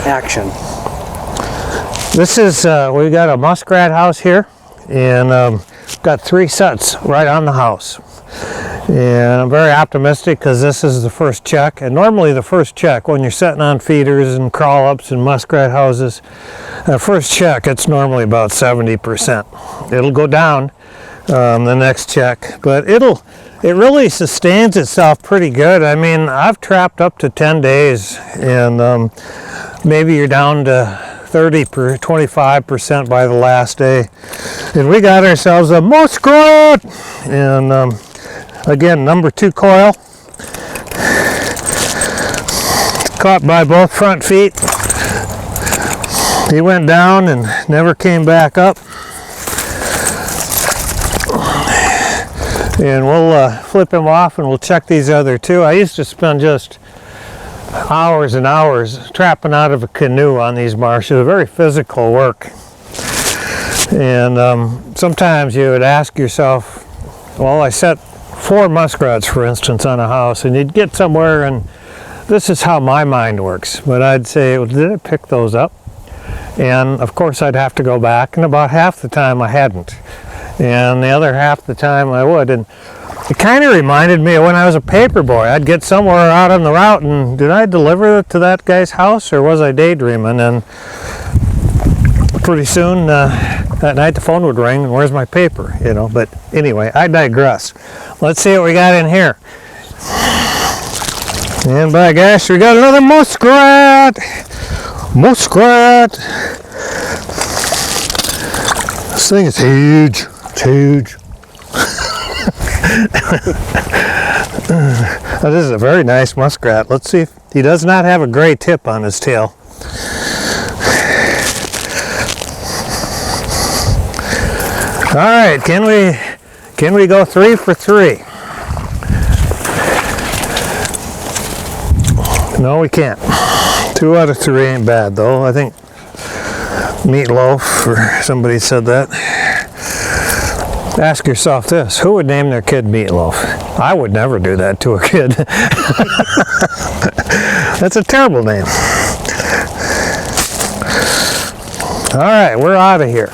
action. This is, we got a muskrat house here, and got 3 sets right on the house. And I'm very optimistic because this is the first check. And normally the first check, when you're setting on feeders and crawl-ups and muskrat houses, the first check, it's normally about 70%. It'll go down the next check, but it really sustains itself pretty good. I mean, I've trapped up to 10 days, and maybe you're down to 25% by the last day. And we got ourselves a muskrat, and again, number 2 coil, caught by both front feet. He went down and never came back up. And we'll flip him off and we'll check these other 2. I used to spend just hours and hours trapping out of a canoe on these marshes. Very physical work. And sometimes you would ask yourself, well, I set 4 muskrats, for instance, on a house, and you'd get somewhere, and this is how my mind works. But I'd say, well, did I pick those up? And of course I'd have to go back, and about half the time I hadn't. And the other half the time I would. And it kind of reminded me of when I was a paper boy. I'd get somewhere out on the route, and did I deliver it to that guy's house, or was I daydreaming? And pretty soon that night the phone would ring, and where's my paper? You know. But anyway, I digress. Let's see what we got in here. And by gosh, we got another muskrat. Muskrat. This thing is huge. It's huge. This is a very nice muskrat. Let's see if he does not have a gray tip on his tail. All right, can we go 3 for 3? No, we can't. 2 out of 3 ain't bad though. I think meatloaf, or somebody said that. Ask yourself this, who would name their kid Meatloaf? I would never do that to a kid. That's a terrible name. All right, we're out of here.